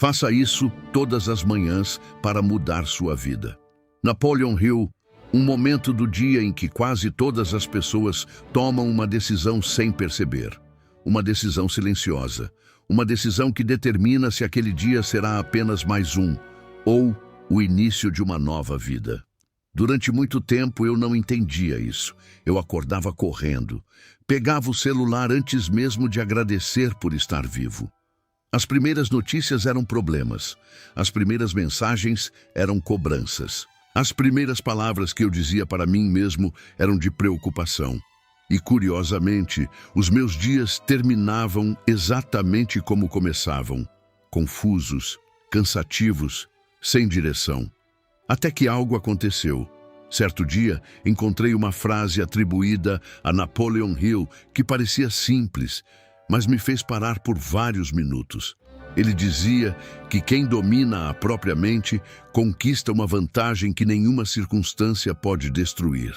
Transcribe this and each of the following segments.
Faça isso todas as manhãs para mudar sua vida. Napoleon Hill, um momento do dia em que quase todas as pessoas tomam uma decisão sem perceber. Uma decisão silenciosa. Uma decisão que determina se aquele dia será apenas mais um, ou o início de uma nova vida. Durante muito tempo eu não entendia isso. Eu acordava correndo. Pegava o celular antes mesmo de agradecer por estar vivo. As primeiras notícias eram problemas. As primeiras mensagens eram cobranças. As primeiras palavras que eu dizia para mim mesmo eram de preocupação. E, curiosamente, os meus dias terminavam exatamente como começavam. Confusos, cansativos, sem direção. Até que algo aconteceu. Certo dia, encontrei uma frase atribuída a Napoleon Hill que parecia simples, mas me fez parar por vários minutos. Ele dizia que quem domina a própria mente conquista uma vantagem que nenhuma circunstância pode destruir.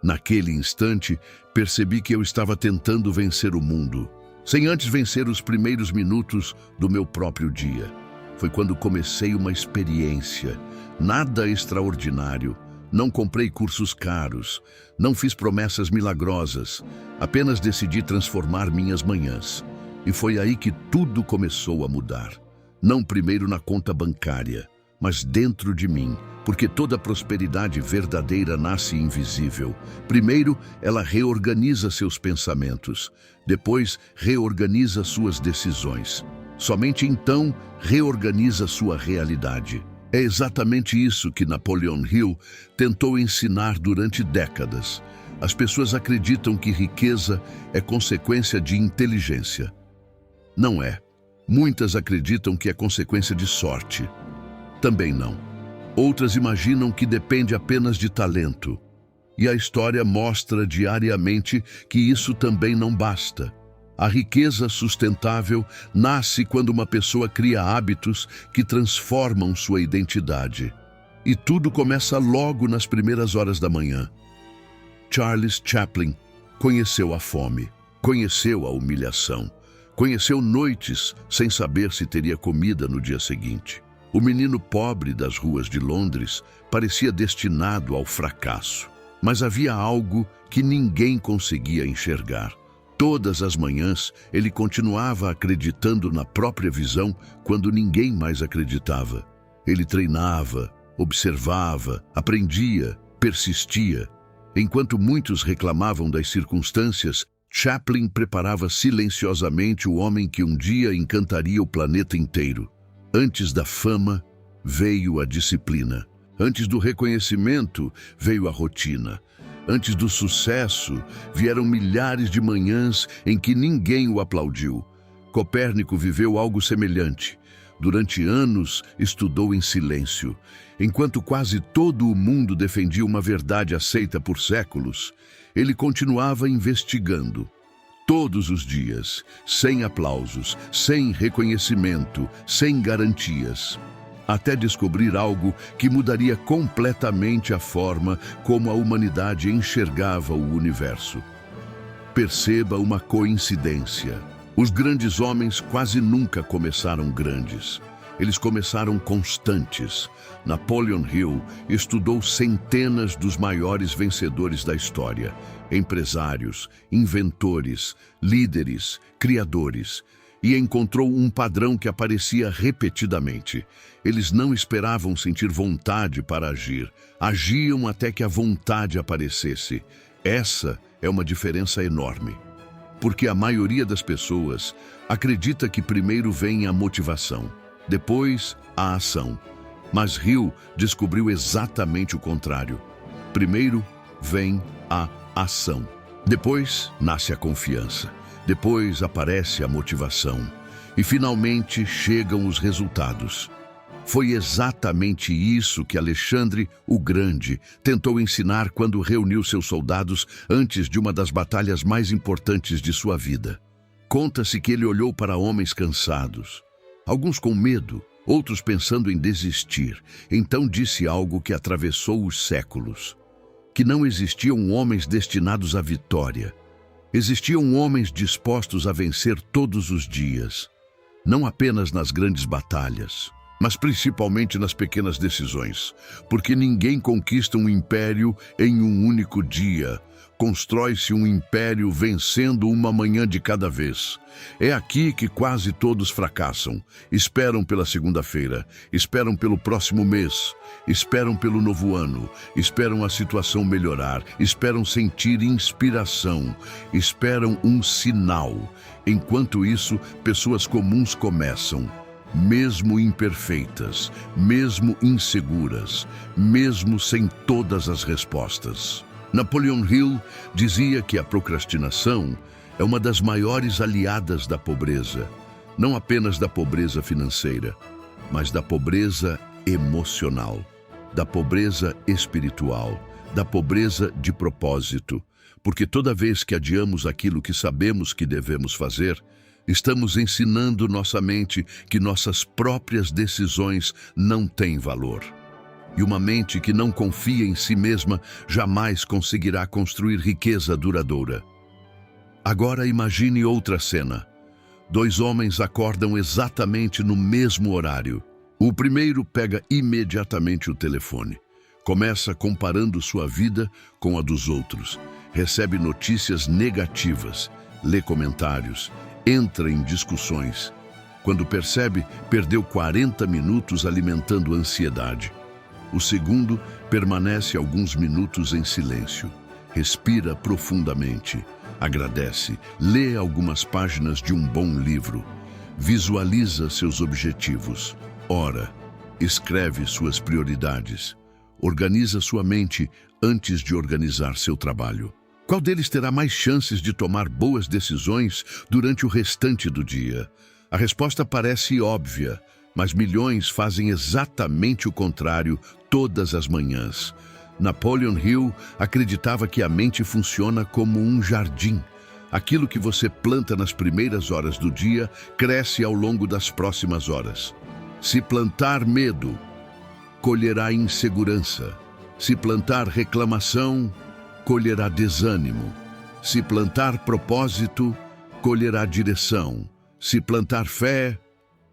Naquele instante, percebi que eu estava tentando vencer o mundo, sem antes vencer os primeiros minutos do meu próprio dia. Foi quando comecei uma experiência, nada extraordinário. Não comprei cursos caros, não fiz promessas milagrosas, apenas decidi transformar minhas manhãs. E foi aí que tudo começou a mudar. Não primeiro na conta bancária, mas dentro de mim, porque toda prosperidade verdadeira nasce invisível. Primeiro, ela reorganiza seus pensamentos. Depois, reorganiza suas decisões. Somente então, reorganiza sua realidade. É exatamente isso que Napoleon Hill tentou ensinar durante décadas. As pessoas acreditam que riqueza é consequência de inteligência. Não é. Muitas acreditam que é consequência de sorte. Também não. Outras imaginam que depende apenas de talento. E a história mostra diariamente que isso também não basta. A riqueza sustentável nasce quando uma pessoa cria hábitos que transformam sua identidade. E tudo começa logo nas primeiras horas da manhã. Charles Chaplin conheceu a fome, conheceu a humilhação, conheceu noites sem saber se teria comida no dia seguinte. O menino pobre das ruas de Londres parecia destinado ao fracasso, mas havia algo que ninguém conseguia enxergar. Todas as manhãs, ele continuava acreditando na própria visão quando ninguém mais acreditava. Ele treinava, observava, aprendia, persistia. Enquanto muitos reclamavam das circunstâncias, Chaplin preparava silenciosamente o homem que um dia encantaria o planeta inteiro. Antes da fama, veio a disciplina. Antes do reconhecimento, veio a rotina. Antes do sucesso, vieram milhares de manhãs em que ninguém o aplaudiu. Copérnico viveu algo semelhante. Durante anos, estudou em silêncio. Enquanto quase todo o mundo defendia uma verdade aceita por séculos, ele continuava investigando. Todos os dias, sem aplausos, sem reconhecimento, sem garantias. Até descobrir algo que mudaria completamente a forma como a humanidade enxergava o universo. Perceba uma coincidência. Os grandes homens quase nunca começaram grandes. Eles começaram constantes. Napoleon Hill estudou centenas dos maiores vencedores da história. Empresários, inventores, líderes, criadores. E encontrou um padrão que aparecia repetidamente. Eles não esperavam sentir vontade para agir. Agiam até que a vontade aparecesse. Essa é uma diferença enorme. Porque a maioria das pessoas acredita que primeiro vem a motivação, depois a ação. Mas Hill descobriu exatamente o contrário. Primeiro vem a ação. Depois nasce a confiança. Depois aparece a motivação. E finalmente chegam os resultados. Foi exatamente isso que Alexandre o Grande tentou ensinar quando reuniu seus soldados antes de uma das batalhas mais importantes de sua vida. Conta-se que ele olhou para homens cansados, alguns com medo, outros pensando em desistir. Então disse algo que atravessou os séculos: que não existiam homens destinados à vitória. Existiam homens dispostos a vencer todos os dias. não apenas nas grandes batalhas, mas principalmente nas pequenas decisões, porque ninguém conquista um império em um único dia. Constrói-se um império vencendo uma manhã de cada vez. É aqui que quase todos fracassam. Esperam pela segunda-feira, esperam pelo próximo mês, esperam pelo novo ano, esperam a situação melhorar, esperam sentir inspiração, esperam um sinal. Enquanto isso, pessoas comuns começam, mesmo imperfeitas, mesmo inseguras, mesmo sem todas as respostas. Napoleon Hill dizia que a procrastinação é uma das maiores aliadas da pobreza, não apenas da pobreza financeira, mas da pobreza emocional, da pobreza espiritual, da pobreza de propósito, porque toda vez que adiamos aquilo que sabemos que devemos fazer, estamos ensinando nossa mente que nossas próprias decisões não têm valor. E uma mente que não confia em si mesma jamais conseguirá construir riqueza duradoura. Agora imagine outra cena. 2 homens acordam exatamente no mesmo horário. O primeiro pega imediatamente o telefone. Começa comparando sua vida com a dos outros. Recebe notícias negativas, lê comentários, entra em discussões. Quando percebe, perdeu 40 minutos alimentando a ansiedade. O segundo permanece alguns minutos em silêncio, respira profundamente, agradece, lê algumas páginas de um bom livro, visualiza seus objetivos, ora, escreve suas prioridades, organiza sua mente antes de organizar seu trabalho. Qual deles terá mais chances de tomar boas decisões durante o restante do dia? A resposta parece óbvia, mas milhões fazem exatamente o contrário todas as manhãs. Napoleon Hill acreditava que a mente funciona como um jardim. Aquilo que você planta nas primeiras horas do dia cresce ao longo das próximas horas. Se plantar medo, colherá insegurança. Se plantar reclamação, colherá desânimo. Se plantar propósito, colherá direção. Se plantar fé,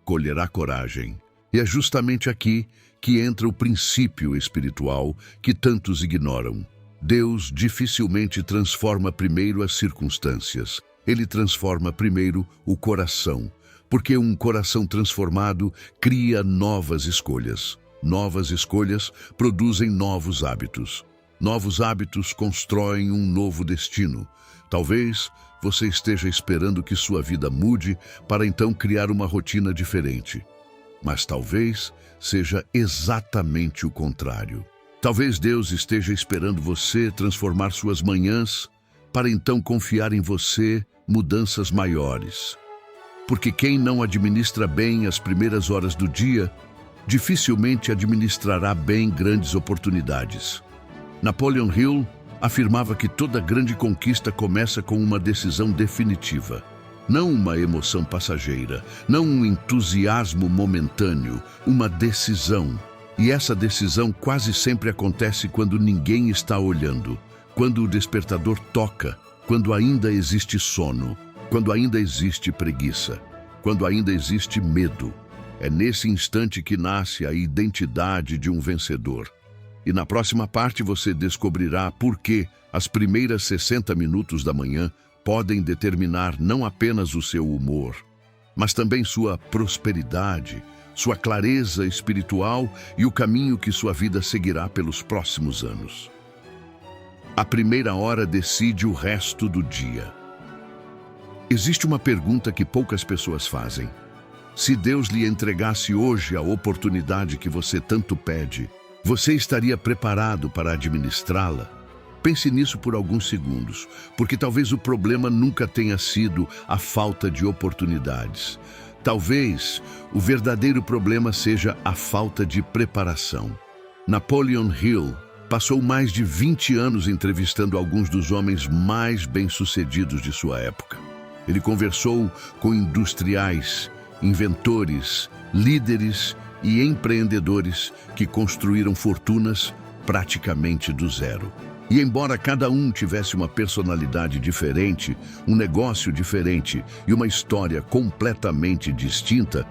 colherá coragem. E é justamente aqui que entra o princípio espiritual que tantos ignoram. Deus dificilmente transforma primeiro as circunstâncias. Ele transforma primeiro o coração, porque um coração transformado cria novas escolhas. Novas escolhas produzem novos hábitos. Novos hábitos constroem um novo destino. Talvez você esteja esperando que sua vida mude para então criar uma rotina diferente. Mas talvez seja exatamente o contrário. Talvez Deus esteja esperando você transformar suas manhãs para então confiar em você mudanças maiores. Porque quem não administra bem as primeiras horas do dia, dificilmente administrará bem grandes oportunidades. Napoleon Hill afirmava que toda grande conquista começa com uma decisão definitiva. Não uma emoção passageira, não um entusiasmo momentâneo, uma decisão. E essa decisão quase sempre acontece quando ninguém está olhando, quando o despertador toca, quando ainda existe sono, quando ainda existe preguiça, quando ainda existe medo. É nesse instante que nasce a identidade de um vencedor. E na próxima parte você descobrirá por que as primeiras 60 minutos da manhã podem determinar não apenas o seu humor, mas também sua prosperidade, sua clareza espiritual e o caminho que sua vida seguirá pelos próximos anos. A primeira hora decide o resto do dia. Existe uma pergunta que poucas pessoas fazem. Se Deus lhe entregasse hoje a oportunidade que você tanto pede, você estaria preparado para administrá-la? Pense nisso por alguns segundos, porque talvez o problema nunca tenha sido a falta de oportunidades. Talvez o verdadeiro problema seja a falta de preparação. Napoleon Hill passou mais de 20 anos entrevistando alguns dos homens mais bem-sucedidos de sua época. Ele conversou com industriais, inventores, líderes e empreendedores que construíram fortunas praticamente do zero. E embora cada um tivesse uma personalidade diferente, um negócio diferente e uma história completamente distinta,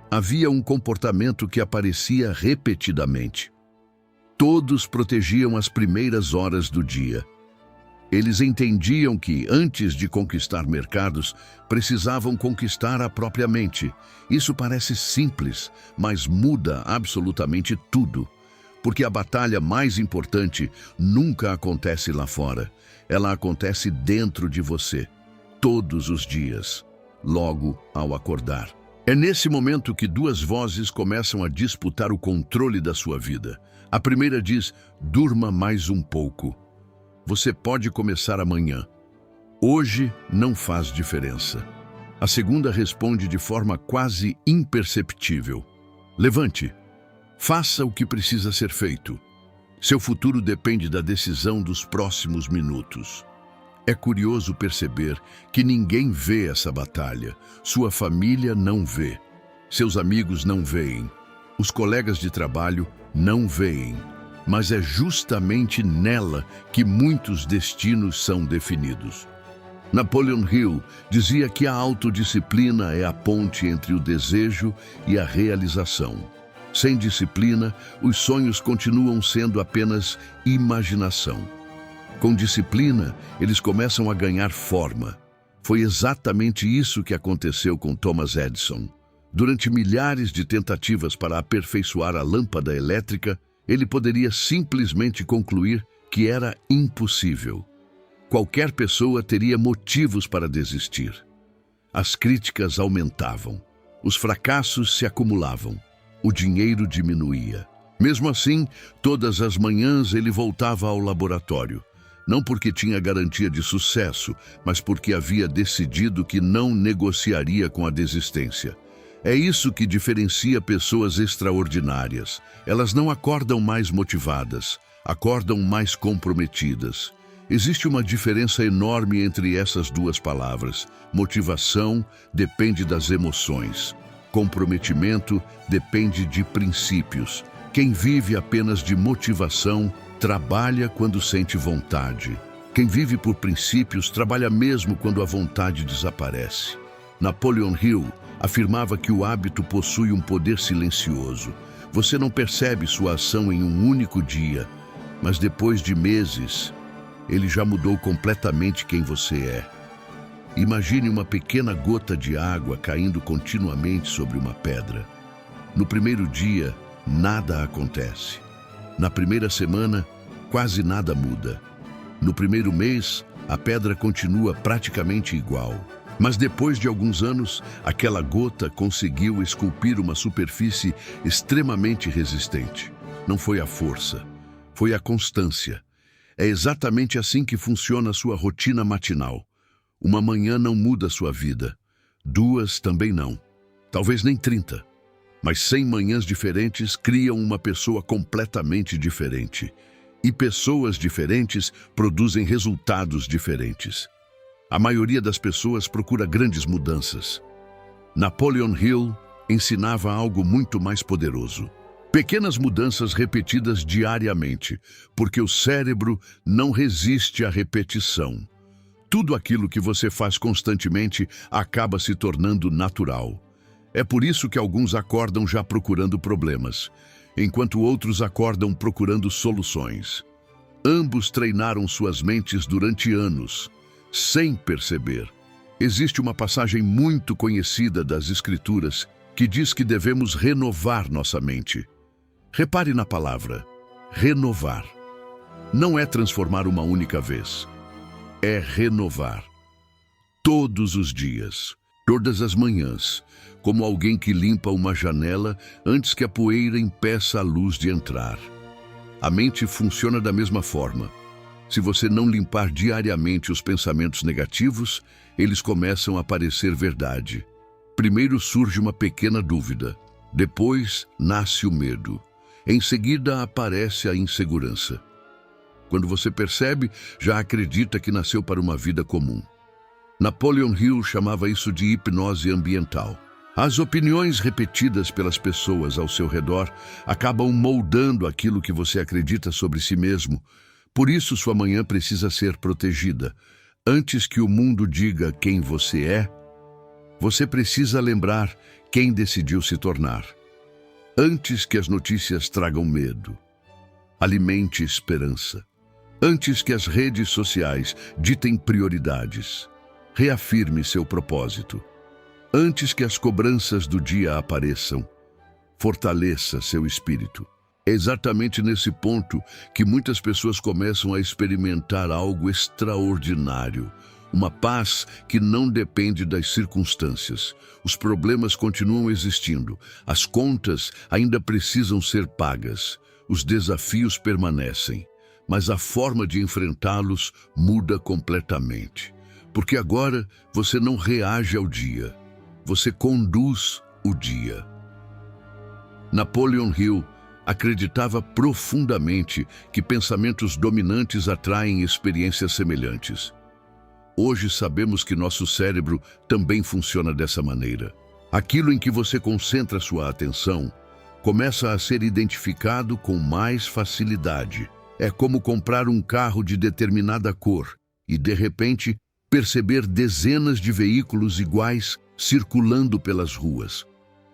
havia um comportamento que aparecia repetidamente. Todos protegiam as primeiras horas do dia. Eles entendiam que, antes de conquistar mercados, precisavam conquistar a própria mente. Isso parece simples, mas muda absolutamente tudo. Porque a batalha mais importante nunca acontece lá fora. Ela acontece dentro de você, todos os dias, logo ao acordar. É nesse momento que duas vozes começam a disputar o controle da sua vida. A primeira diz: durma mais um pouco. Você pode começar amanhã. Hoje não faz diferença. A segunda responde de forma quase imperceptível: levante. Faça o que precisa ser feito. Seu futuro depende da decisão dos próximos minutos. É curioso perceber que ninguém vê essa batalha. Sua família não vê. Seus amigos não veem. Os colegas de trabalho não veem. Mas é justamente nela que muitos destinos são definidos. Napoleon Hill dizia que a autodisciplina é a ponte entre o desejo e a realização. Sem disciplina, os sonhos continuam sendo apenas imaginação. Com disciplina, eles começam a ganhar forma. Foi exatamente isso que aconteceu com Thomas Edison. Durante milhares de tentativas para aperfeiçoar a lâmpada elétrica, ele poderia simplesmente concluir que era impossível. Qualquer pessoa teria motivos para desistir. As críticas aumentavam. Os fracassos se acumulavam. O dinheiro diminuía. Mesmo assim, todas as manhãs ele voltava ao laboratório. Não porque tinha garantia de sucesso, mas porque havia decidido que não negociaria com a desistência. É isso que diferencia pessoas extraordinárias. Elas não acordam mais motivadas, acordam mais comprometidas. Existe uma diferença enorme entre essas duas palavras. Motivação depende das emoções. Comprometimento depende de princípios. Quem vive apenas de motivação trabalha quando sente vontade. Quem vive por princípios trabalha mesmo quando a vontade desaparece. Napoleon Hill afirmava que o hábito possui um poder silencioso. Você não percebe sua ação em um único dia, mas depois de meses, ele já mudou completamente quem você é. Imagine uma pequena gota de água caindo continuamente sobre uma pedra. No primeiro dia, nada acontece. Na primeira semana, quase nada muda. No primeiro mês, a pedra continua praticamente igual. Mas depois de alguns anos, aquela gota conseguiu esculpir uma superfície extremamente resistente. Não foi a força, foi a constância. É exatamente assim que funciona a sua rotina matinal. Uma manhã não muda a sua vida. 2 também não. Talvez nem 30. Mas 100 manhãs diferentes criam uma pessoa completamente diferente. E pessoas diferentes produzem resultados diferentes. A maioria das pessoas procura grandes mudanças. Napoleon Hill ensinava algo muito mais poderoso. Pequenas mudanças repetidas diariamente, porque o cérebro não resiste à repetição. Tudo aquilo que você faz constantemente acaba se tornando natural. É por isso que alguns acordam já procurando problemas, enquanto outros acordam procurando soluções. Ambos treinaram suas mentes durante anos, sem perceber. Existe uma passagem muito conhecida das Escrituras que diz que devemos renovar nossa mente. Repare na palavra, renovar. Não é transformar uma única vez. É renovar. Todos os dias, todas as manhãs, como alguém que limpa uma janela antes que a poeira impeça a luz de entrar. A mente funciona da mesma forma. Se você não limpar diariamente os pensamentos negativos, eles começam a parecer verdade. Primeiro surge uma pequena dúvida, depois nasce o medo. Em seguida aparece a insegurança. Quando você percebe, já acredita que nasceu para uma vida comum. Napoleon Hill chamava isso de hipnose ambiental. As opiniões repetidas pelas pessoas ao seu redor acabam moldando aquilo que você acredita sobre si mesmo, Por isso, sua manhã precisa ser protegida. Antes que o mundo diga quem você precisa lembrar quem decidiu se tornar. Antes que as notícias tragam medo, alimente esperança. Antes que as redes sociais ditem prioridades, reafirme seu propósito. Antes que as cobranças do dia apareçam, fortaleça seu espírito. É exatamente nesse ponto que muitas pessoas começam a experimentar algo extraordinário. Uma paz que não depende das circunstâncias. Os problemas continuam existindo. As contas ainda precisam ser pagas. Os desafios permanecem. Mas a forma de enfrentá-los muda completamente. Porque agora você não reage ao dia. Você conduz o dia. Napoleon Hill acreditava profundamente que pensamentos dominantes atraem experiências semelhantes. Hoje sabemos que nosso cérebro também funciona dessa maneira. Aquilo em que você concentra sua atenção começa a ser identificado com mais facilidade. É como comprar um carro de determinada cor e, de repente, perceber dezenas de veículos iguais circulando pelas ruas.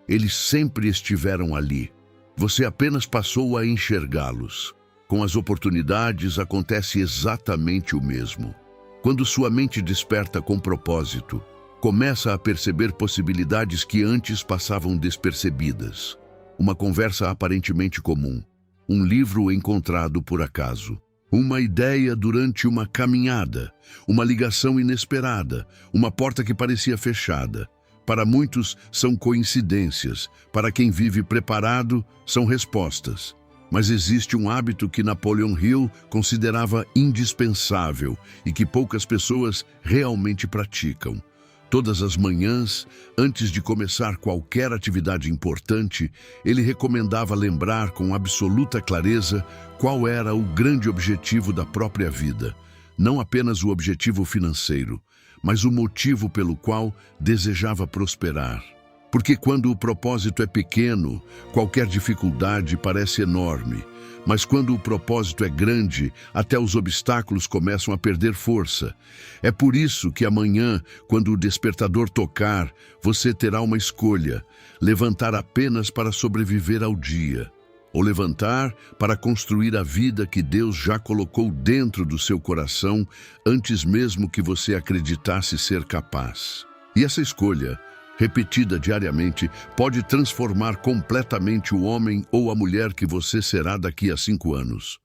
Eles sempre estiveram ali. Você apenas passou a enxergá-los. Com as oportunidades acontece exatamente o mesmo. Quando sua mente desperta com propósito, começa a perceber possibilidades que antes passavam despercebidas. Uma conversa aparentemente comum, um livro encontrado por acaso, uma ideia durante uma caminhada, uma ligação inesperada, uma porta que parecia fechada. Para muitos, são coincidências. Para quem vive preparado, são respostas. Mas existe um hábito que Napoleon Hill considerava indispensável e que poucas pessoas realmente praticam. Todas as manhãs, antes de começar qualquer atividade importante, ele recomendava lembrar com absoluta clareza qual era o grande objetivo da própria vida. Não apenas o objetivo financeiro, mas o motivo pelo qual desejava prosperar. Porque quando o propósito é pequeno, qualquer dificuldade parece enorme. Mas quando o propósito é grande, até os obstáculos começam a perder força. É por isso que amanhã, quando o despertador tocar, você terá uma escolha: levantar apenas para sobreviver ao dia, ou levantar para construir a vida que Deus já colocou dentro do seu coração antes mesmo que você acreditasse ser capaz. E essa escolha, repetida diariamente, pode transformar completamente o homem ou a mulher que você será daqui a 5 anos.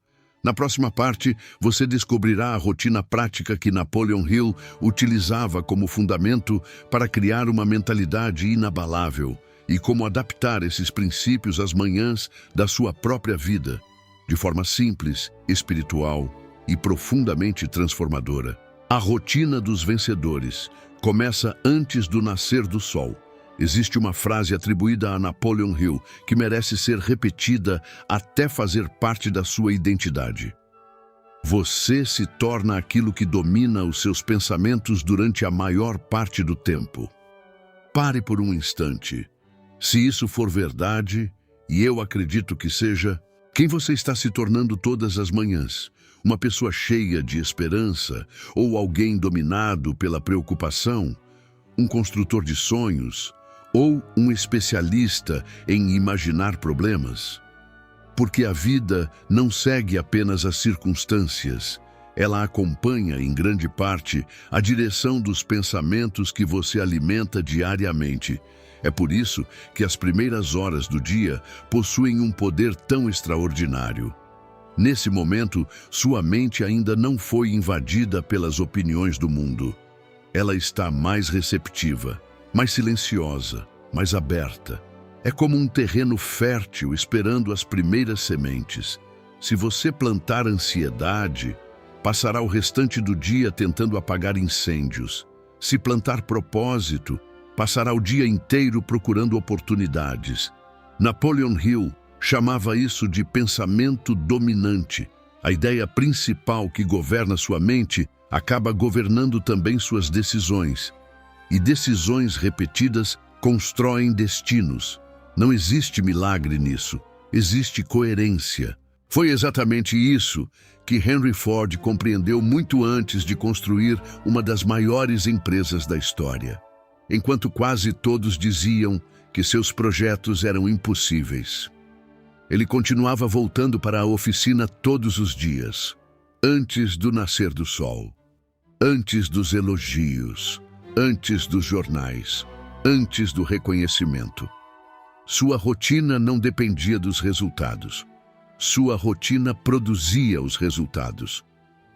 Na próxima parte, você descobrirá a rotina prática que Napoleon Hill utilizava como fundamento para criar uma mentalidade inabalável e como adaptar esses princípios às manhãs da sua própria vida, de forma simples, espiritual e profundamente transformadora. A rotina dos vencedores começa antes do nascer do sol. Existe uma frase atribuída a Napoleon Hill que merece ser repetida até fazer parte da sua identidade. Você se torna aquilo que domina os seus pensamentos durante a maior parte do tempo. Pare por um instante. Se isso for verdade, e eu acredito que seja, quem você está se tornando todas as manhãs? Uma pessoa cheia de esperança ou alguém dominado pela preocupação? Um construtor de sonhos ou um especialista em imaginar problemas? Porque a vida não segue apenas as circunstâncias, ela acompanha, em grande parte, a direção dos pensamentos que você alimenta diariamente. É por isso que as primeiras horas do dia possuem um poder tão extraordinário. Nesse momento, sua mente ainda não foi invadida pelas opiniões do mundo. Ela está mais receptiva, mais silenciosa, mais aberta. É como um terreno fértil esperando as primeiras sementes. Se você plantar ansiedade, passará o restante do dia tentando apagar incêndios. Se plantar propósito, passará o dia inteiro procurando oportunidades. Napoleon Hill chamava isso de pensamento dominante. A ideia principal que governa sua mente acaba governando também suas decisões. E decisões repetidas constroem destinos. Não existe milagre nisso. Existe coerência. Foi exatamente isso que Henry Ford compreendeu muito antes de construir uma das maiores empresas da história. Enquanto quase todos diziam que seus projetos eram impossíveis, ele continuava voltando para a oficina todos os dias, antes do nascer do sol, antes dos elogios, antes dos jornais, antes do reconhecimento. Sua rotina não dependia dos resultados. Sua rotina produzia os resultados.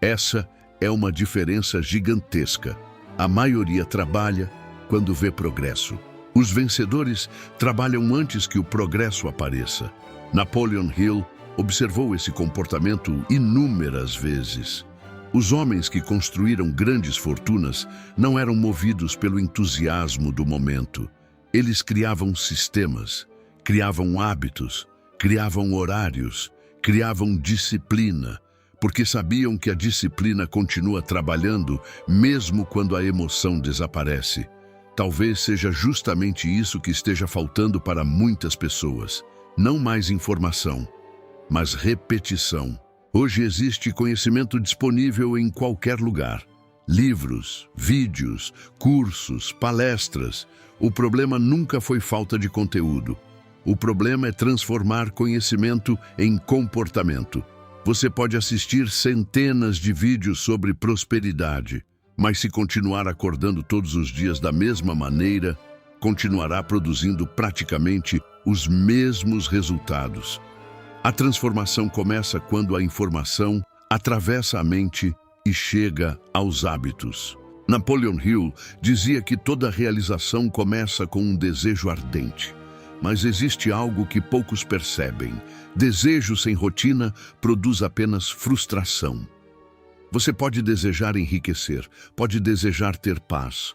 Essa é uma diferença gigantesca. A maioria trabalha quando vê progresso. Os vencedores trabalham antes que o progresso apareça. Napoleon Hill observou esse comportamento inúmeras vezes. Os homens que construíram grandes fortunas não eram movidos pelo entusiasmo do momento. Eles criavam sistemas, criavam hábitos, criavam horários, criavam disciplina, porque sabiam que a disciplina continua trabalhando mesmo quando a emoção desaparece. Talvez seja justamente isso que esteja faltando para muitas pessoas. Não mais informação, mas repetição. Hoje existe conhecimento disponível em qualquer lugar. Livros, vídeos, cursos, palestras. O problema nunca foi falta de conteúdo. O problema é transformar conhecimento em comportamento. Você pode assistir centenas de vídeos sobre prosperidade, mas se continuar acordando todos os dias da mesma maneira, continuará produzindo praticamente os mesmos resultados. A transformação começa quando a informação atravessa a mente e chega aos hábitos. Napoleon Hill dizia que toda realização começa com um desejo ardente. Mas existe algo que poucos percebem. Desejo sem rotina produz apenas frustração. Você pode desejar enriquecer, pode desejar ter paz,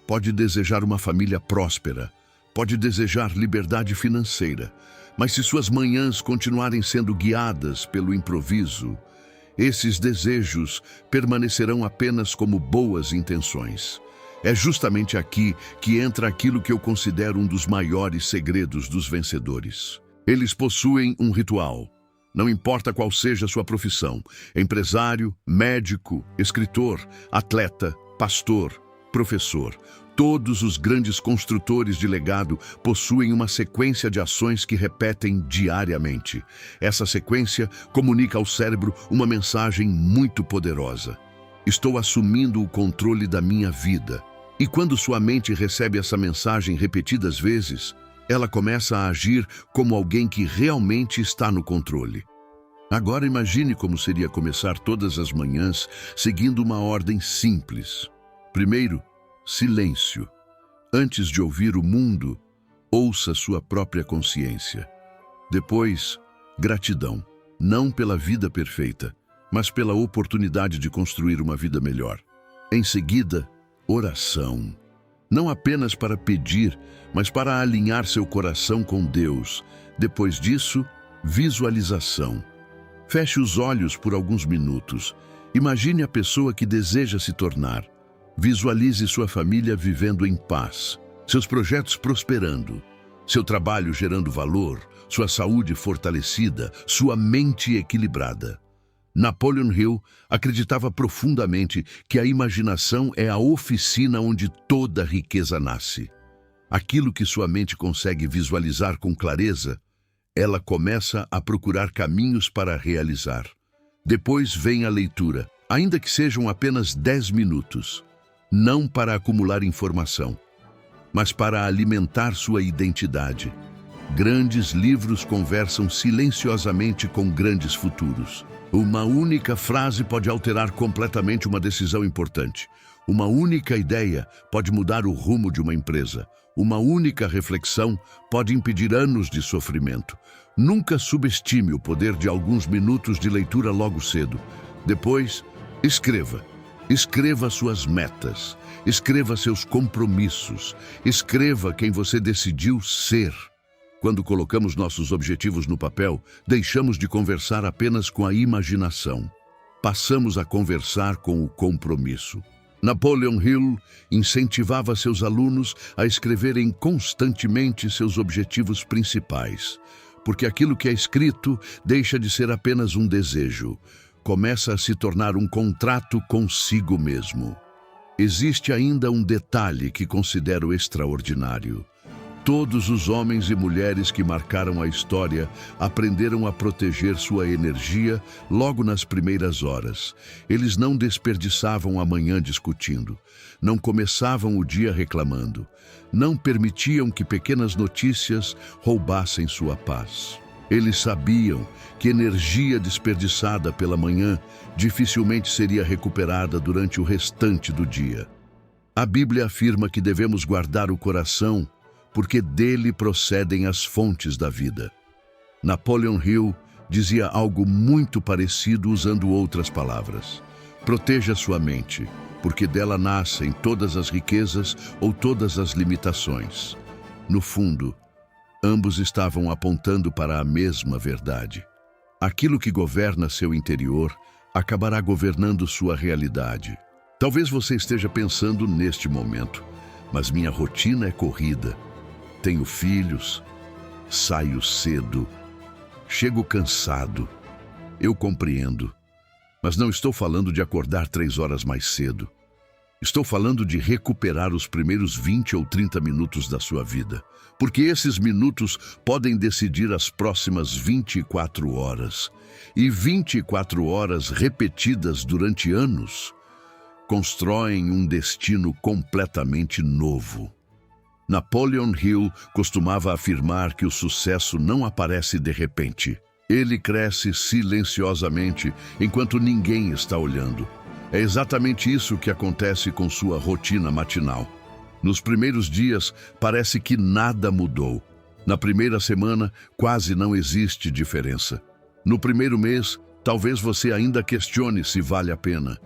pode desejar uma família próspera, pode desejar liberdade financeira, mas se suas manhãs continuarem sendo guiadas pelo improviso, esses desejos permanecerão apenas como boas intenções. É justamente aqui que entra aquilo que eu considero um dos maiores segredos dos vencedores. Eles possuem um ritual. Não importa qual seja a sua profissão, empresário, médico, escritor, atleta, pastor, professor. Todos os grandes construtores de legado possuem uma sequência de ações que repetem diariamente. Essa sequência comunica ao cérebro uma mensagem muito poderosa. Estou assumindo o controle da minha vida. E quando sua mente recebe essa mensagem repetidas vezes, ela começa a agir como alguém que realmente está no controle. Agora imagine como seria começar todas as manhãs seguindo uma ordem simples. Primeiro, silêncio. Antes de ouvir o mundo, ouça sua própria consciência. Depois, gratidão. Não pela vida perfeita, mas pela oportunidade de construir uma vida melhor. Em seguida, oração. Não apenas para pedir, mas para alinhar seu coração com Deus. Depois disso, visualização. Feche os olhos por alguns minutos. Imagine a pessoa que deseja se tornar. Visualize sua família vivendo em paz, seus projetos prosperando, seu trabalho gerando valor, sua saúde fortalecida, sua mente equilibrada. Napoleon Hill acreditava profundamente que a imaginação é a oficina onde toda riqueza nasce. Aquilo que sua mente consegue visualizar com clareza, ela começa a procurar caminhos para realizar. Depois vem a leitura, ainda que sejam apenas 10 minutos. Não para acumular informação, mas para alimentar sua identidade. Grandes livros conversam silenciosamente com grandes futuros. Uma única frase pode alterar completamente uma decisão importante. Uma única ideia pode mudar o rumo de uma empresa. Uma única reflexão pode impedir anos de sofrimento. Nunca subestime o poder de alguns minutos de leitura logo cedo. Depois, escreva. Escreva suas metas. Escreva seus compromissos. Escreva quem você decidiu ser. Quando colocamos nossos objetivos no papel, deixamos de conversar apenas com a imaginação. Passamos a conversar com o compromisso. Napoleon Hill incentivava seus alunos a escreverem constantemente seus objetivos principais. porque aquilo que é escrito deixa de ser apenas um desejo, começa a se tornar um contrato consigo mesmo. Existe ainda um detalhe que considero extraordinário. Todos os homens e mulheres que marcaram a história aprenderam a proteger sua energia logo nas primeiras horas. Eles não desperdiçavam a manhã discutindo, não começavam o dia reclamando, não permitiam que pequenas notícias roubassem sua paz. Eles sabiam que energia desperdiçada pela manhã dificilmente seria recuperada durante o restante do dia. A Bíblia afirma que devemos guardar o coração porque dele procedem as fontes da vida. Napoleon Hill dizia algo muito parecido usando outras palavras. Proteja sua mente, porque dela nascem todas as riquezas ou todas as limitações. No fundo, ambos estavam apontando para a mesma verdade. Aquilo que governa seu interior acabará governando sua realidade. Talvez você esteja pensando neste momento, mas minha rotina é corrida. Tenho filhos, saio cedo, chego cansado. Eu compreendo, mas não estou falando de acordar 3 horas mais cedo. Estou falando de recuperar os primeiros 20 ou 30 minutos da sua vida, porque esses minutos podem decidir as próximas 24 horas. E 24 horas repetidas durante anos constroem um destino completamente novo. Napoleon Hill costumava afirmar que o sucesso não aparece de repente. Ele cresce silenciosamente enquanto ninguém está olhando. É exatamente isso que acontece com sua rotina matinal. Nos primeiros dias, parece que nada mudou. Na primeira semana, quase não existe diferença. No primeiro mês, talvez você ainda questione se vale a pena.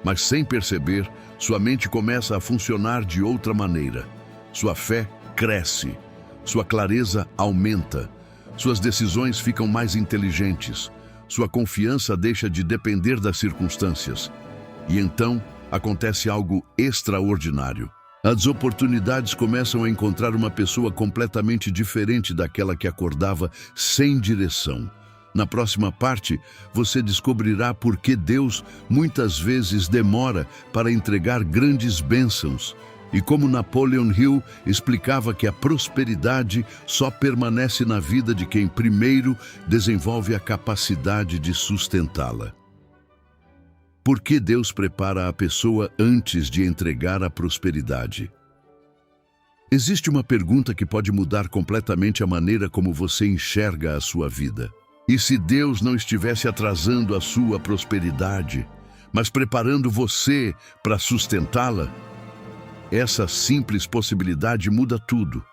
Mas sem perceber, sua mente começa a funcionar de outra maneira. Sua fé cresce, sua clareza aumenta, suas decisões ficam mais inteligentes, sua confiança deixa de depender das circunstâncias. E então acontece algo extraordinário. As oportunidades começam a encontrar uma pessoa completamente diferente daquela que acordava sem direção. Na próxima parte, você descobrirá por que Deus muitas vezes demora para entregar grandes bênçãos e como Napoleon Hill explicava que a prosperidade só permanece na vida de quem primeiro desenvolve a capacidade de sustentá-la. Por que Deus prepara a pessoa antes de entregar a prosperidade? Existe uma pergunta que pode mudar completamente a maneira como você enxerga a sua vida. E se Deus não estivesse atrasando a sua prosperidade, mas preparando você para sustentá-la? Essa simples possibilidade muda tudo,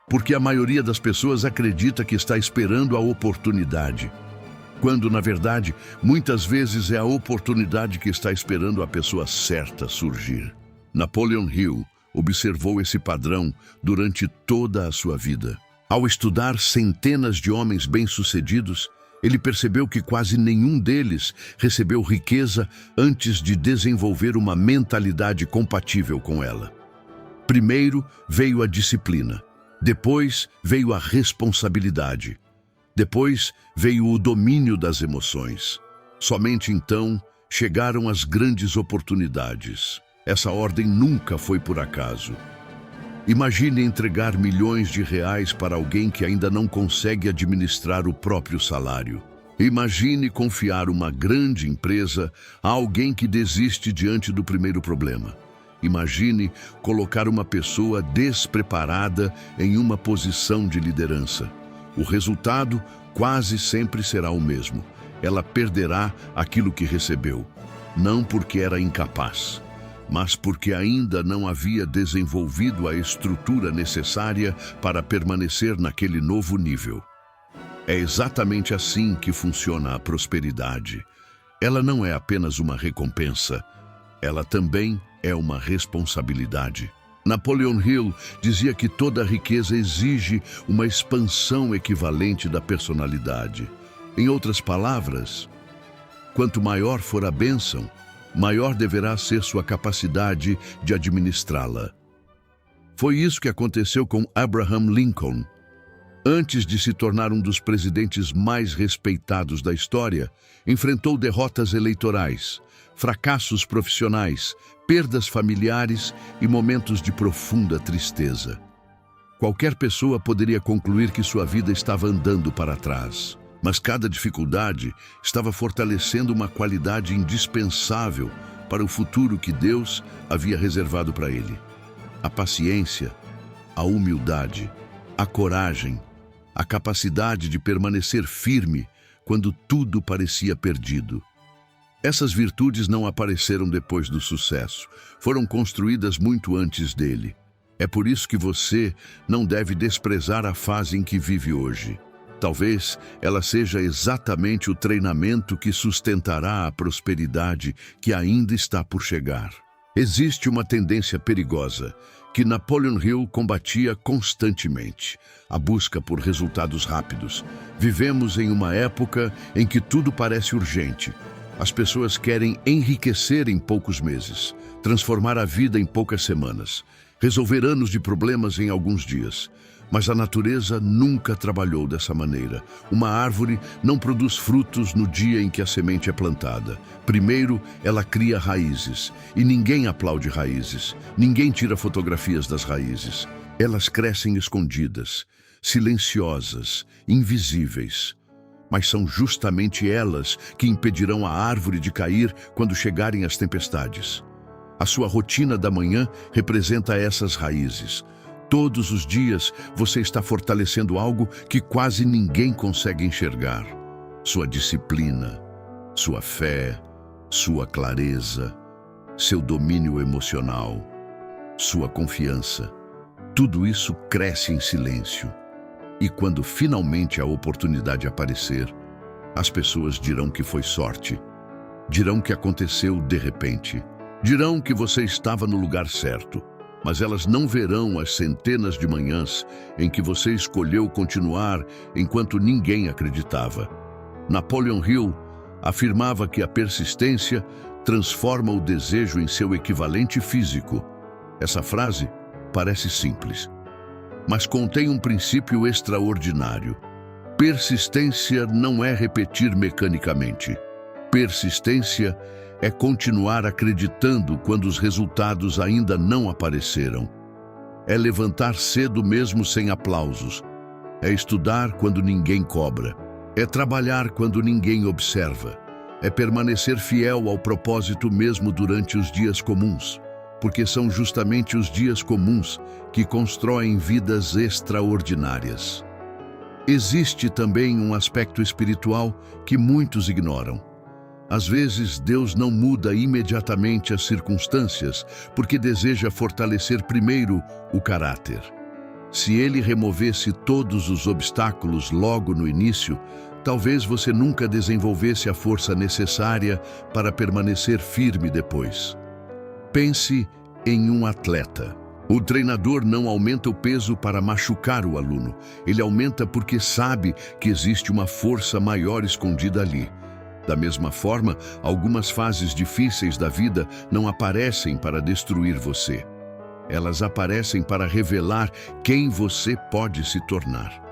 porque a maioria das pessoas acredita que está esperando a oportunidade, quando, na verdade, muitas vezes é a oportunidade que está esperando a pessoa certa surgir. Napoleon Hill observou esse padrão durante toda a sua vida. Ao estudar centenas de homens bem-sucedidos, ele percebeu que quase nenhum deles recebeu riqueza antes de desenvolver uma mentalidade compatível com ela. Primeiro veio a disciplina, depois veio a responsabilidade, depois veio o domínio das emoções. Somente então chegaram as grandes oportunidades. Essa ordem nunca foi por acaso. Imagine entregar milhões de reais para alguém que ainda não consegue administrar o próprio salário. Imagine confiar uma grande empresa a alguém que desiste diante do primeiro problema. Imagine colocar uma pessoa despreparada em uma posição de liderança. O resultado quase sempre será o mesmo. Ela perderá aquilo que recebeu, não porque era incapaz, mas porque ainda não havia desenvolvido a estrutura necessária para permanecer naquele novo nível. É exatamente assim que funciona a prosperidade. Ela não é apenas uma recompensa, ela também é uma responsabilidade. Napoleon Hill dizia que toda riqueza exige uma expansão equivalente da personalidade. Em outras palavras, quanto maior for a bênção, maior deverá ser sua capacidade de administrá-la. Foi isso que aconteceu com Abraham Lincoln. Antes de se tornar um dos presidentes mais respeitados da história, enfrentou derrotas eleitorais, fracassos profissionais, perdas familiares e momentos de profunda tristeza. Qualquer pessoa poderia concluir que sua vida estava andando para trás, mas cada dificuldade estava fortalecendo uma qualidade indispensável para o futuro que Deus havia reservado para ele: a paciência, a humildade, a coragem, a capacidade de permanecer firme quando tudo parecia perdido. Essas virtudes não apareceram depois do sucesso, foram construídas muito antes dele. É por isso que você não deve desprezar a fase em que vive hoje. Talvez ela seja exatamente o treinamento que sustentará a prosperidade que ainda está por chegar. Existe uma tendência perigosa que Napoleon Hill combatia constantemente: a busca por resultados rápidos. Vivemos em uma época em que tudo parece urgente. As pessoas querem enriquecer em poucos meses, transformar a vida em poucas semanas, resolver anos de problemas em alguns dias. Mas a natureza nunca trabalhou dessa maneira. Uma árvore não produz frutos no dia em que a semente é plantada. Primeiro, ela cria raízes. E ninguém aplaude raízes. Ninguém tira fotografias das raízes. Elas crescem escondidas, silenciosas, invisíveis. Mas são justamente elas que impedirão a árvore de cair quando chegarem as tempestades. A sua rotina da manhã representa essas raízes. Todos os dias você está fortalecendo algo que quase ninguém consegue enxergar: sua disciplina, sua fé, sua clareza, seu domínio emocional, sua confiança. Tudo isso cresce em silêncio. E quando finalmente a oportunidade aparecer, as pessoas dirão que foi sorte, dirão que aconteceu de repente, dirão que você estava no lugar certo. Mas elas não verão as centenas de manhãs em que você escolheu continuar enquanto ninguém acreditava. Napoleon Hill afirmava que a persistência transforma o desejo em seu equivalente físico. Essa frase parece simples, mas contém um princípio extraordinário. Persistência não é repetir mecanicamente. Persistência é continuar acreditando quando os resultados ainda não apareceram. É levantar cedo mesmo sem aplausos. É estudar quando ninguém cobra. É trabalhar quando ninguém observa. É permanecer fiel ao propósito mesmo durante os dias comuns, porque são justamente os dias comuns que constroem vidas extraordinárias. Existe também um aspecto espiritual que muitos ignoram. Às vezes, Deus não muda imediatamente as circunstâncias porque deseja fortalecer primeiro o caráter. Se Ele removesse todos os obstáculos logo no início, talvez você nunca desenvolvesse a força necessária para permanecer firme depois. Pense em um atleta. O treinador não aumenta o peso para machucar o aluno. Ele aumenta porque sabe que existe uma força maior escondida ali. Da mesma forma, algumas fases difíceis da vida não aparecem para destruir você. Elas aparecem para revelar quem você pode se tornar.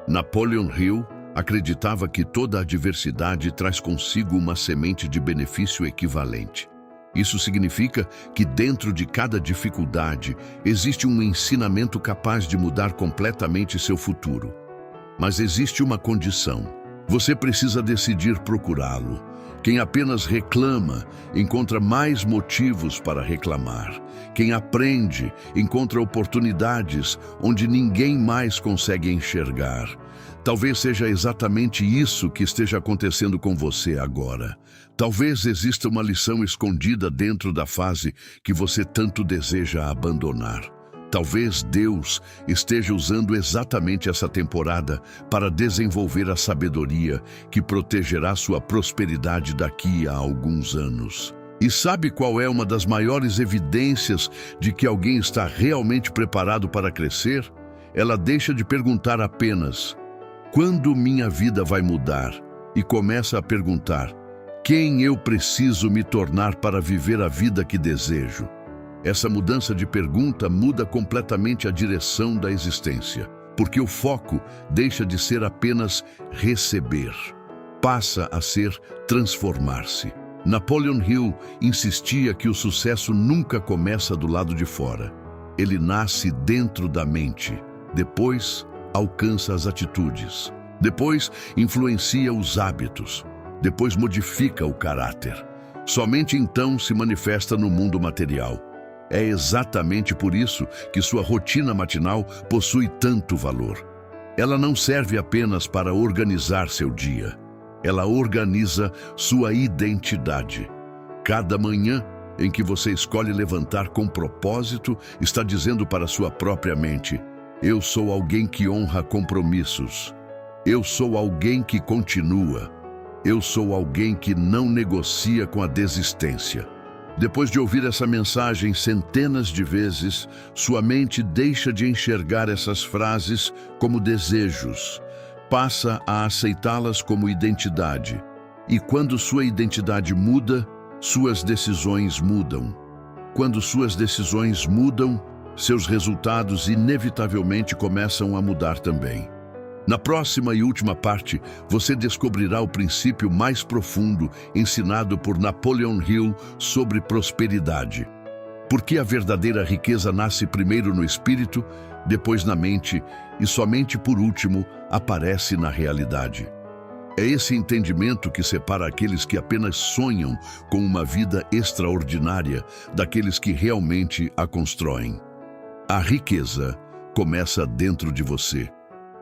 Napoleon Hill acreditava que toda adversidade traz consigo uma semente de benefício equivalente. Isso significa que dentro de cada dificuldade existe um ensinamento capaz de mudar completamente seu futuro. Mas existe uma condição. Você precisa decidir procurá-lo. Quem apenas reclama, encontra mais motivos para reclamar. Quem aprende, encontra oportunidades onde ninguém mais consegue enxergar. Talvez seja exatamente isso que esteja acontecendo com você agora. Talvez exista uma lição escondida dentro da fase que você tanto deseja abandonar. Talvez Deus esteja usando exatamente essa temporada para desenvolver a sabedoria que protegerá sua prosperidade daqui a alguns anos. E sabe qual é uma das maiores evidências de que alguém está realmente preparado para crescer? Ela deixa de perguntar apenas: quando minha vida vai mudar? E começa a perguntar: quem eu preciso me tornar para viver a vida que desejo? Essa mudança de pergunta muda completamente a direção da existência. porque o foco deixa de ser apenas receber, passa a ser transformar-se. Napoleon Hill insistia que o sucesso nunca começa do lado de fora. Ele nasce dentro da mente, depois alcança as atitudes, depois influencia os hábitos, depois modifica o caráter. Somente então se manifesta no mundo material. É exatamente por isso que sua rotina matinal possui tanto valor. Ela não serve apenas para organizar seu dia. Ela organiza sua identidade. Cada manhã em que você escolhe levantar com propósito, está dizendo para sua própria mente: eu sou alguém que honra compromissos. Eu sou alguém que continua. Eu sou alguém que não negocia com a desistência. Depois de ouvir essa mensagem centenas de vezes, sua mente deixa de enxergar essas frases como desejos, passa a aceitá-las como identidade. E quando sua identidade muda, suas decisões mudam. Quando suas decisões mudam, seus resultados inevitavelmente começam a mudar também. Na próxima e última parte, você descobrirá o princípio mais profundo ensinado por Napoleon Hill sobre prosperidade. Porque a verdadeira riqueza nasce primeiro no espírito, depois na mente e somente por último aparece na realidade. É esse entendimento que separa aqueles que apenas sonham com uma vida extraordinária daqueles que realmente a constroem. A riqueza começa dentro de você.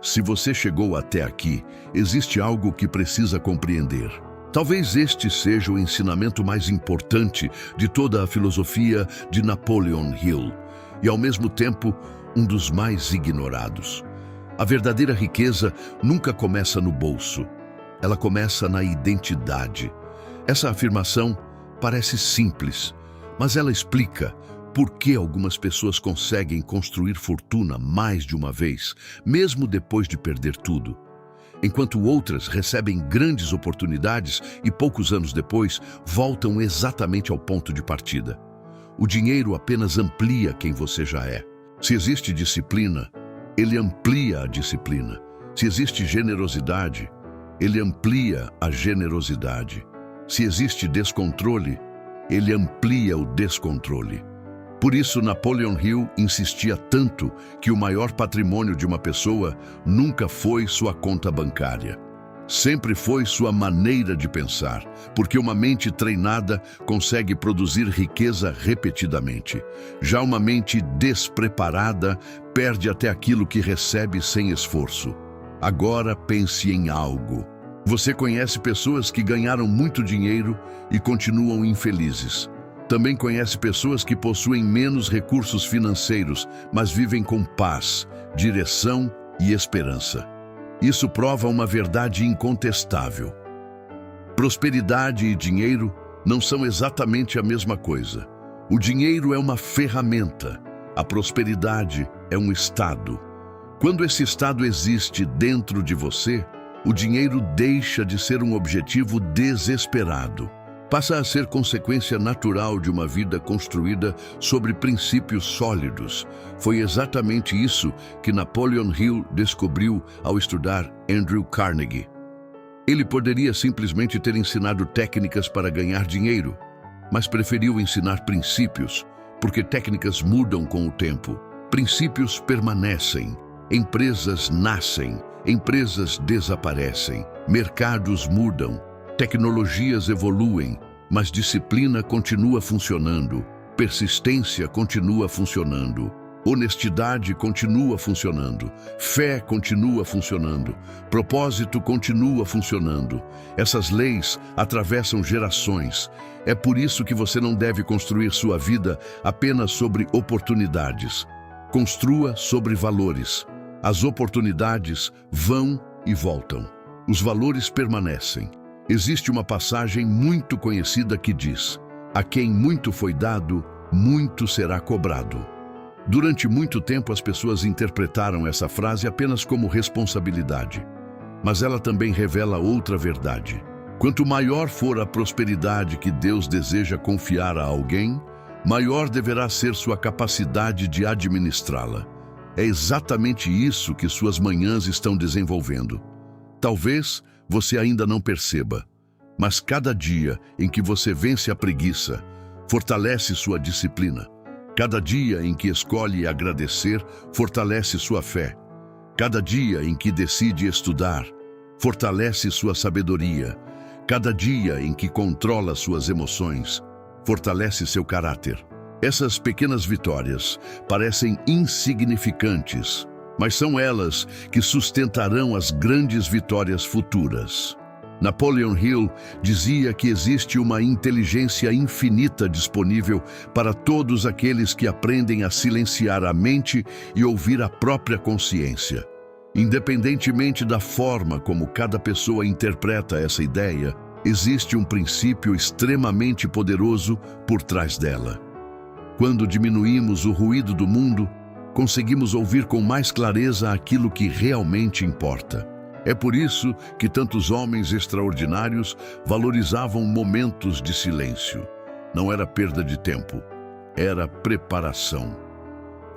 Se você chegou até aqui, existe algo que precisa compreender. Talvez este seja o ensinamento mais importante de toda a filosofia de Napoleon Hill e, ao mesmo tempo, um dos mais ignorados. A verdadeira riqueza nunca começa no bolso. Ela começa na identidade. Essa afirmação parece simples, mas ela explica por que algumas pessoas conseguem construir fortuna mais de uma vez, mesmo depois de perder tudo, enquanto outras recebem grandes oportunidades e poucos anos depois voltam exatamente ao ponto de partida. O dinheiro apenas amplia quem você já é. Se existe disciplina, ele amplia a disciplina. Se existe generosidade, ele amplia a generosidade. Se existe descontrole, ele amplia o descontrole. Por isso, Napoleon Hill insistia tanto que o maior patrimônio de uma pessoa nunca foi sua conta bancária. Sempre foi sua maneira de pensar, porque uma mente treinada consegue produzir riqueza repetidamente. Já uma mente despreparada perde até aquilo que recebe sem esforço. Agora pense em algo. Você conhece pessoas que ganharam muito dinheiro e continuam infelizes. Também conhece pessoas que possuem menos recursos financeiros, mas vivem com paz, direção e esperança. Isso prova uma verdade incontestável. Prosperidade e dinheiro não são exatamente a mesma coisa. O dinheiro é uma ferramenta, a prosperidade é um estado. Quando esse estado existe dentro de você, o dinheiro deixa de ser um objetivo desesperado. Passa a ser consequência natural de uma vida construída sobre princípios sólidos. Foi exatamente isso que Napoleon Hill descobriu ao estudar Andrew Carnegie. Ele poderia simplesmente ter ensinado técnicas para ganhar dinheiro, mas preferiu ensinar princípios, porque técnicas mudam com o tempo. Princípios permanecem, empresas nascem, empresas desaparecem, mercados mudam. Tecnologias evoluem, mas disciplina continua funcionando, persistência continua funcionando, honestidade continua funcionando, fé continua funcionando, propósito continua funcionando. Essas leis atravessam gerações. É por isso que você não deve construir sua vida apenas sobre oportunidades. Construa sobre valores. As oportunidades vão e voltam. Os valores permanecem. Existe uma passagem muito conhecida que diz: a quem muito foi dado, muito será cobrado. Durante muito tempo as pessoas interpretaram essa frase apenas como responsabilidade. Mas ela também revela outra verdade. Quanto maior for a prosperidade que Deus deseja confiar a alguém, maior deverá ser sua capacidade de administrá-la. É exatamente isso que suas manhãs estão desenvolvendo. Talvez você ainda não perceba, mas cada dia em que você vence a preguiça, fortalece sua disciplina. Cada dia em que escolhe agradecer, fortalece sua fé. Cada dia em que decide estudar, fortalece sua sabedoria. Cada dia em que controla suas emoções, fortalece seu caráter. Essas pequenas vitórias parecem insignificantes, mas são elas que sustentarão as grandes vitórias futuras. Napoleon Hill dizia que existe uma inteligência infinita disponível para todos aqueles que aprendem a silenciar a mente e ouvir a própria consciência. Independentemente da forma como cada pessoa interpreta essa ideia, existe um princípio extremamente poderoso por trás dela. Quando diminuímos o ruído do mundo, conseguimos ouvir com mais clareza aquilo que realmente importa. É por isso que tantos homens extraordinários valorizavam momentos de silêncio. Não era perda de tempo, era preparação.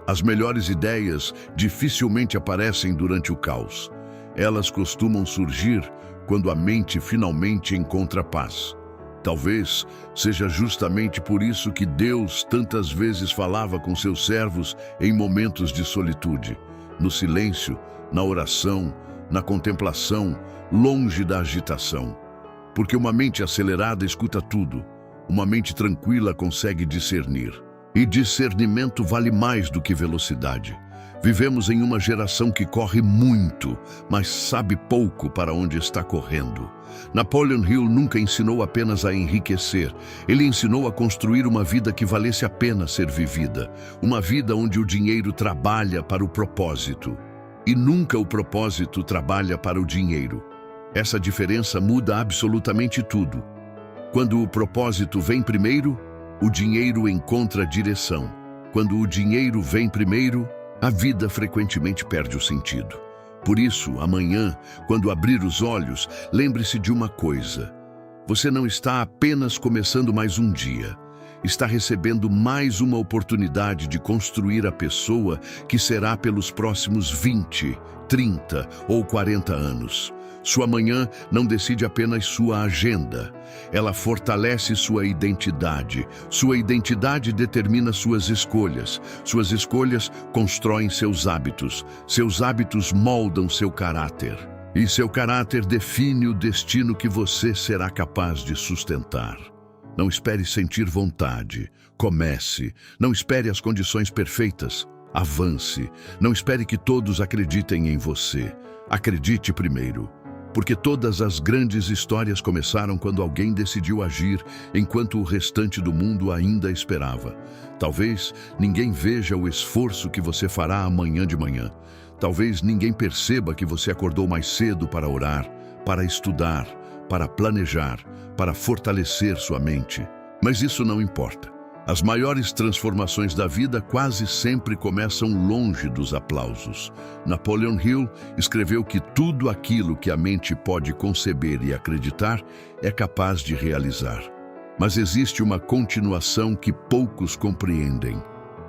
As melhores ideias dificilmente aparecem durante o caos. Elas costumam surgir quando a mente finalmente encontra paz. Talvez seja justamente por isso que Deus tantas vezes falava com seus servos em momentos de solitude, no silêncio, na oração, na contemplação, longe da agitação. Porque uma mente acelerada escuta tudo, uma mente tranquila consegue discernir. E discernimento vale mais do que velocidade. Vivemos em uma geração que corre muito, mas sabe pouco para onde está correndo. Napoleon Hill nunca ensinou apenas a enriquecer. Ele ensinou a construir uma vida que valesse a pena ser vivida. Uma vida onde o dinheiro trabalha para o propósito. E nunca o propósito trabalha para o dinheiro. Essa diferença muda absolutamente tudo. Quando o propósito vem primeiro, o dinheiro encontra direção. Quando o dinheiro vem primeiro, a vida frequentemente perde o sentido. Por isso, amanhã, quando abrir os olhos, lembre-se de uma coisa. Você não está apenas começando mais um dia. Está recebendo mais uma oportunidade de construir a pessoa que será pelos próximos 20, 30 ou 40 anos. Sua manhã não decide apenas sua agenda. Ela fortalece sua identidade. Sua identidade determina suas escolhas. Suas escolhas constroem seus hábitos. Seus hábitos moldam seu caráter. E seu caráter define o destino que você será capaz de sustentar. Não espere sentir vontade. Comece. Não espere as condições perfeitas. Avance. Não espere que todos acreditem em você. Acredite primeiro. Porque todas as grandes histórias começaram quando alguém decidiu agir enquanto o restante do mundo ainda esperava. Talvez ninguém veja o esforço que você fará amanhã de manhã. Talvez ninguém perceba que você acordou mais cedo para orar, para estudar, para planejar, para fortalecer sua mente. Mas isso não importa. As maiores transformações da vida quase sempre começam longe dos aplausos. Napoleon Hill escreveu que tudo aquilo que a mente pode conceber e acreditar é capaz de realizar. Mas existe uma continuação que poucos compreendem.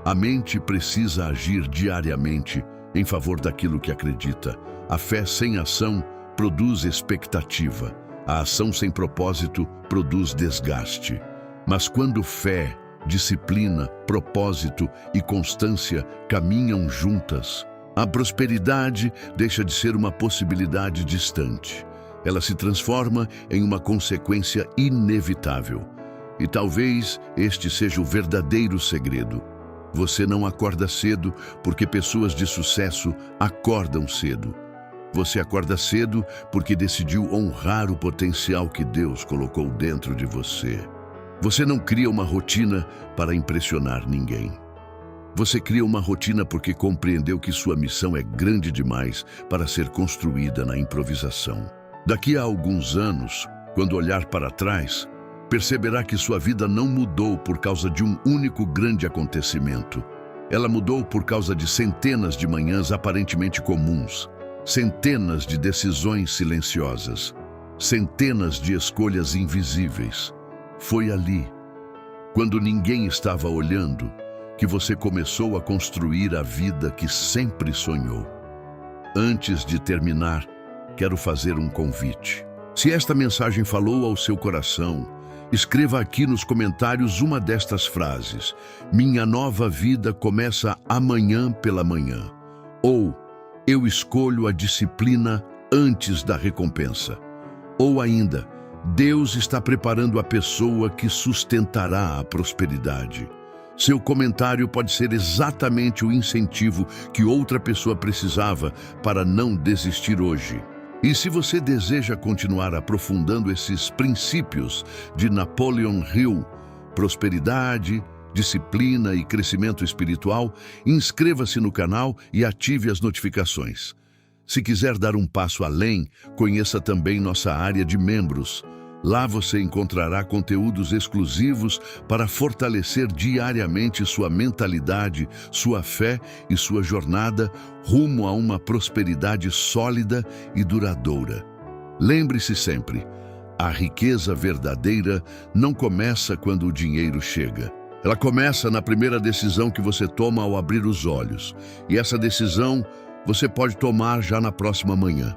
A mente precisa agir diariamente em favor daquilo que acredita. A fé sem ação produz expectativa. A ação sem propósito produz desgaste. Mas quando fé, disciplina, propósito e constância caminham juntas, a prosperidade deixa de ser uma possibilidade distante. Ela se transforma em uma consequência inevitável. E talvez este seja o verdadeiro segredo. Você não acorda cedo porque pessoas de sucesso acordam cedo. Você acorda cedo porque decidiu honrar o potencial que Deus colocou dentro de você. Você não cria uma rotina para impressionar ninguém. Você cria uma rotina porque compreendeu que sua missão é grande demais para ser construída na improvisação. Daqui a alguns anos, quando olhar para trás, perceberá que sua vida não mudou por causa de um único grande acontecimento. Ela mudou por causa de centenas de manhãs aparentemente comuns, centenas de decisões silenciosas, centenas de escolhas invisíveis. Foi ali, quando ninguém estava olhando, que você começou a construir a vida que sempre sonhou. Antes de terminar, quero fazer um convite. Se esta mensagem falou ao seu coração, escreva aqui nos comentários uma destas frases: minha nova vida começa amanhã pela manhã. Ou, eu escolho a disciplina antes da recompensa. Ou ainda, Deus está preparando a pessoa que sustentará a prosperidade. Seu comentário pode ser exatamente o incentivo que outra pessoa precisava para não desistir hoje. E se você deseja continuar aprofundando esses princípios de Napoleon Hill, prosperidade, disciplina e crescimento espiritual, inscreva-se no canal e ative as notificações. Se quiser dar um passo além, conheça também nossa área de membros. Lá você encontrará conteúdos exclusivos para fortalecer diariamente sua mentalidade, sua fé e sua jornada rumo a uma prosperidade sólida e duradoura. Lembre-se sempre, a riqueza verdadeira não começa quando o dinheiro chega. Ela começa na primeira decisão que você toma ao abrir os olhos. E essa decisão você pode tomar já na próxima manhã.